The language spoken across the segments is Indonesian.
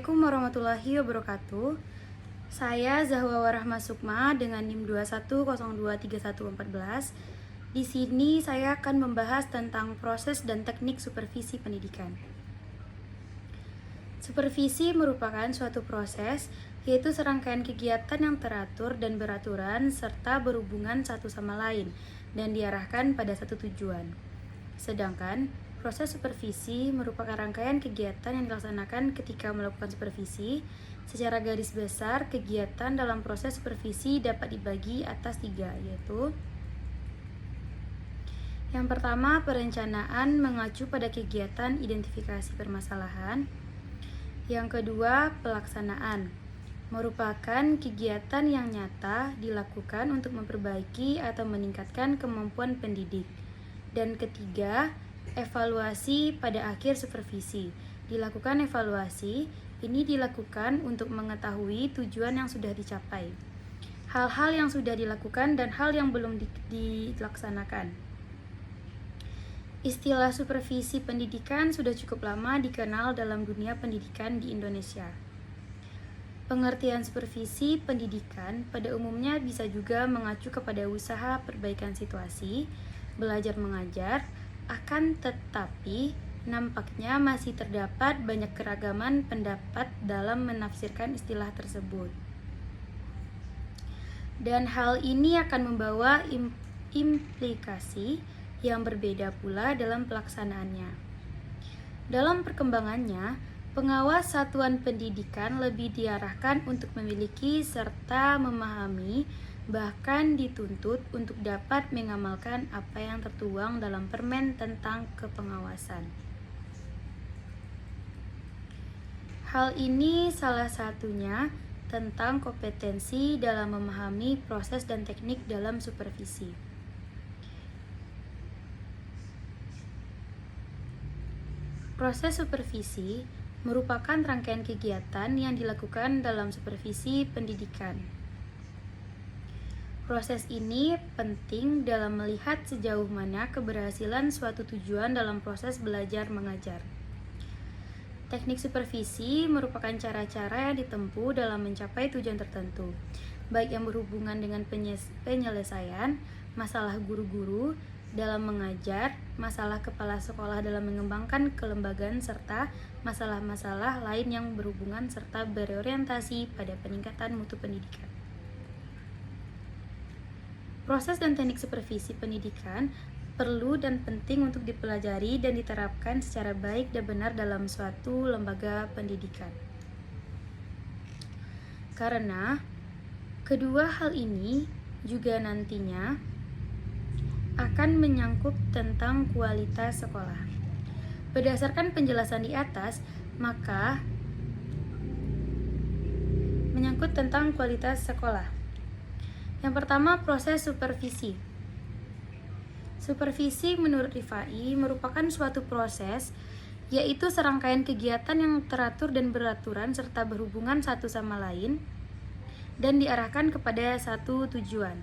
Assalamualaikum warahmatullahi wabarakatuh. Saya Zahwa Warahma Sukma dengan NIM 21023114. Di sini saya akan membahas tentang proses dan teknik supervisi pendidikan. Supervisi merupakan suatu proses, yaitu serangkaian kegiatan yang teratur dan beraturan serta berhubungan satu sama lain dan diarahkan pada satu tujuan. Sedangkan proses supervisi merupakan rangkaian kegiatan yang dilaksanakan ketika melakukan supervisi. Secara garis besar, kegiatan dalam proses supervisi dapat dibagi atas 3, yaitu yang pertama, perencanaan mengacu pada kegiatan identifikasi permasalahan. Yang kedua, pelaksanaan merupakan kegiatan yang nyata dilakukan untuk memperbaiki atau meningkatkan kemampuan pendidik. Dan ketiga, evaluasi pada akhir supervisi. Dilakukan evaluasi, ini dilakukan untuk mengetahui tujuan yang sudah dicapai, hal-hal yang sudah dilakukan dan hal yang belum dilaksanakan. Istilah supervisi pendidikan sudah cukup lama dikenal dalam dunia pendidikan di Indonesia. Pengertian supervisi pendidikan pada umumnya bisa juga mengacu kepada usaha perbaikan situasi, belajar mengajar, akan tetapi nampaknya masih terdapat banyak keragaman pendapat dalam menafsirkan istilah tersebut. Dan hal ini akan membawa implikasi yang berbeda pula dalam pelaksanaannya. Dalam perkembangannya, pengawas satuan pendidikan lebih diarahkan untuk memiliki serta memahami, bahkan dituntut untuk dapat mengamalkan apa yang tertuang dalam Permen tentang kepengawasan. Hal ini salah satunya tentang kompetensi dalam memahami proses dan teknik dalam supervisi. Proses supervisi merupakan rangkaian kegiatan yang dilakukan dalam supervisi pendidikan. Proses ini penting dalam melihat sejauh mana keberhasilan suatu tujuan dalam proses belajar mengajar. Teknik supervisi merupakan cara-cara yang ditempuh dalam mencapai tujuan tertentu, baik yang berhubungan dengan penyelesaian masalah guru-guru dalam mengajar, masalah kepala sekolah dalam mengembangkan kelembagaan, serta masalah-masalah lain yang berhubungan serta berorientasi pada peningkatan mutu pendidikan. Proses dan teknik supervisi pendidikan perlu dan penting untuk dipelajari dan diterapkan secara baik dan benar dalam suatu lembaga pendidikan. Karena kedua hal ini juga nantinya akan menyangkut tentang kualitas sekolah. Berdasarkan penjelasan di atas, maka menyangkut tentang kualitas sekolah. Yang pertama, proses supervisi. Supervisi menurut Rifai merupakan suatu proses, yaitu serangkaian kegiatan yang teratur dan beraturan serta berhubungan satu sama lain dan diarahkan kepada satu tujuan.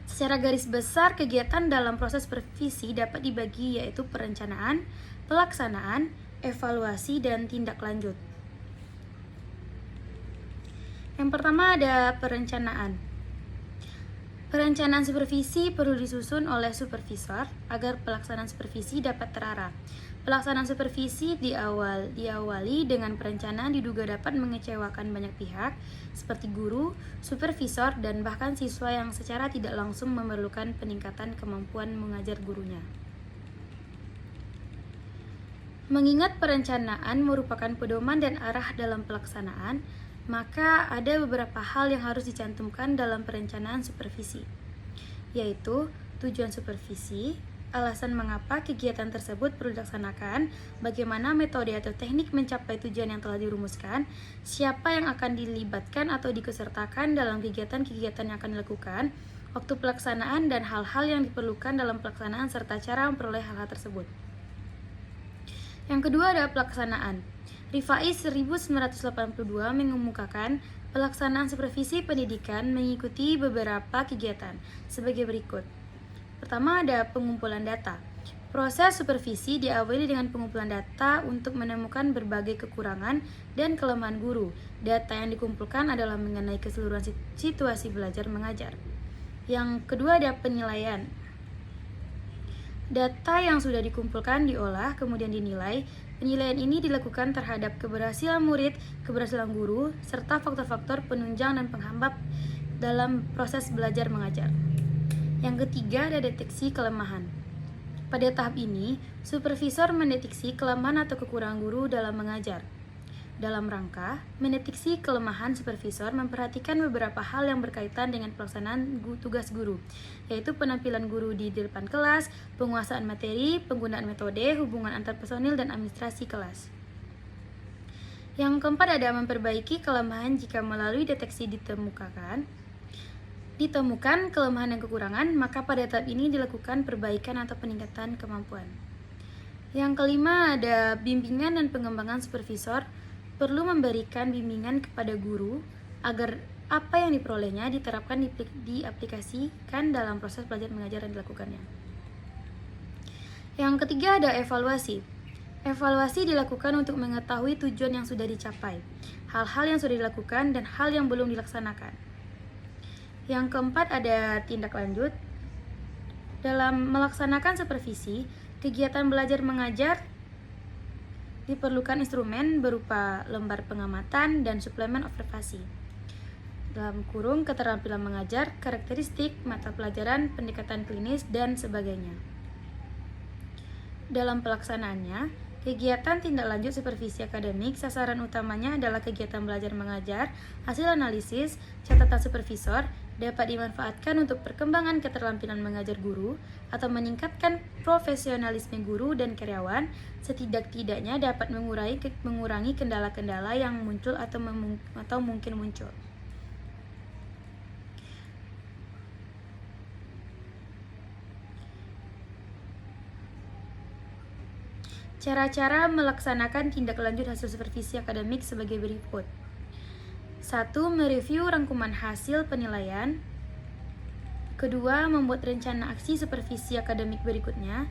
Secara garis besar, kegiatan dalam proses supervisi dapat dibagi yaitu perencanaan, pelaksanaan, evaluasi, dan tindak lanjut. Yang pertama ada perencanaan. Perencanaan supervisi perlu disusun oleh supervisor agar pelaksanaan supervisi dapat terarah. Pelaksanaan supervisi diawali dengan perencanaan diduga dapat mengecewakan banyak pihak seperti guru, supervisor, dan bahkan siswa yang secara tidak langsung memerlukan peningkatan kemampuan mengajar gurunya. Mengingat perencanaan merupakan pedoman dan arah dalam pelaksanaan, maka ada beberapa hal yang harus dicantumkan dalam perencanaan supervisi, yaitu tujuan supervisi, alasan mengapa kegiatan tersebut perlu dilaksanakan, bagaimana metode atau teknik mencapai tujuan yang telah dirumuskan, siapa yang akan dilibatkan atau dikesertakan dalam kegiatan-kegiatan yang akan dilakukan, waktu pelaksanaan, dan hal-hal yang diperlukan dalam pelaksanaan serta cara memperoleh hal-hal tersebut. Yang kedua adalah pelaksanaan. Rifai 1982 mengemukakan pelaksanaan supervisi pendidikan mengikuti beberapa kegiatan sebagai berikut. Pertama ada pengumpulan data. Proses supervisi diawali dengan pengumpulan data untuk menemukan berbagai kekurangan dan kelemahan guru. Data yang dikumpulkan adalah mengenai keseluruhan situasi belajar mengajar. Yang kedua ada penilaian. Data yang sudah dikumpulkan diolah, kemudian dinilai. Penilaian ini dilakukan terhadap keberhasilan murid, keberhasilan guru, serta faktor-faktor penunjang dan penghambat dalam proses belajar mengajar. Yang ketiga ada deteksi kelemahan. Pada tahap ini, supervisor mendeteksi kelemahan atau kekurangan guru dalam mengajar. Dalam rangka mendeteksi kelemahan, supervisor memperhatikan beberapa hal yang berkaitan dengan pelaksanaan tugas guru, yaitu penampilan guru di depan kelas, penguasaan materi, penggunaan metode, hubungan antar personil, dan administrasi kelas. Yang keempat ada memperbaiki kelemahan jika melalui deteksi ditemukan kelemahan dan kekurangan, maka pada tahap ini dilakukan perbaikan atau peningkatan kemampuan. Yang kelima ada bimbingan dan pengembangan. Supervisor perlu memberikan bimbingan kepada guru agar apa yang diperolehnya diterapkan diaplikasikan dalam proses belajar mengajar yang dilakukannya. Yang ketiga ada evaluasi. Evaluasi dilakukan untuk mengetahui tujuan yang sudah dicapai, hal-hal yang sudah dilakukan, dan hal yang belum dilaksanakan. Yang keempat ada tindak lanjut. Dalam melaksanakan supervisi, kegiatan belajar mengajar diperlukan instrumen berupa lembar pengamatan dan suplemen observasi. Dalam kurung keterampilan mengajar, karakteristik, mata pelajaran, pendekatan klinis, dan sebagainya. Dalam pelaksanaannya, kegiatan tindak lanjut supervisi akademik, sasaran utamanya adalah kegiatan belajar mengajar, hasil analisis, catatan supervisor, dapat dimanfaatkan untuk perkembangan keterampilan mengajar guru atau meningkatkan profesionalisme guru dan karyawan, setidak-tidaknya dapat mengurangi kendala-kendala yang muncul atau mungkin muncul. Cara-cara melaksanakan tindak lanjut hasil supervisi akademik sebagai berikut. 1. Mereview rangkuman hasil penilaian. Kedua, membuat rencana aksi supervisi akademik berikutnya.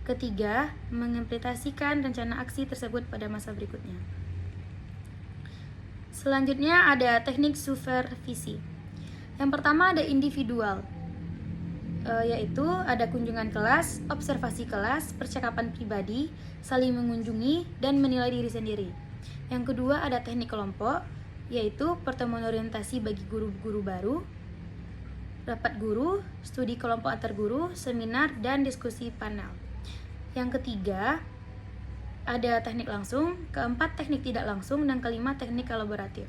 Ketiga, mengimplementasikan rencana aksi tersebut pada masa berikutnya. Selanjutnya ada teknik supervisi. Yang pertama ada individual, yaitu ada kunjungan kelas, observasi kelas, percakapan pribadi, saling mengunjungi, dan menilai diri sendiri. Yang kedua ada teknik kelompok, yaitu pertemuan orientasi bagi guru-guru baru, rapat guru, studi kelompok antar guru, seminar, dan diskusi panel. Yang ketiga ada teknik langsung, keempat teknik tidak langsung, dan kelima teknik kolaboratif.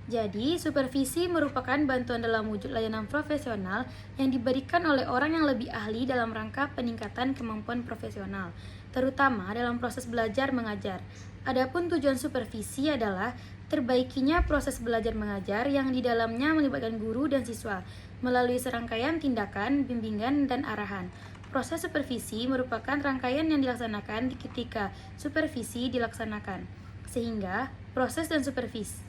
Jadi, supervisi merupakan bantuan dalam wujud layanan profesional yang diberikan oleh orang yang lebih ahli dalam rangka peningkatan kemampuan profesional, terutama dalam proses belajar mengajar. Adapun tujuan supervisi adalah terbaikinya proses belajar mengajar yang di dalamnya melibatkan guru dan siswa melalui serangkaian tindakan, bimbingan, dan arahan. Proses supervisi merupakan rangkaian yang dilaksanakan ketika supervisi dilaksanakan, sehingga proses dan supervise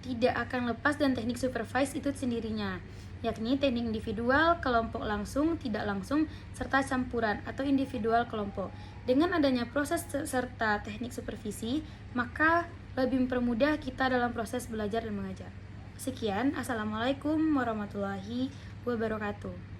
tidak akan lepas dan teknik supervise itu sendirinya, yakni teknik individual, kelompok langsung, tidak langsung, serta campuran atau individual kelompok. Dengan adanya proses serta teknik supervisi, maka lebih mempermudah kita dalam proses belajar dan mengajar. Sekian, Assalamualaikum warahmatullahi wabarakatuh.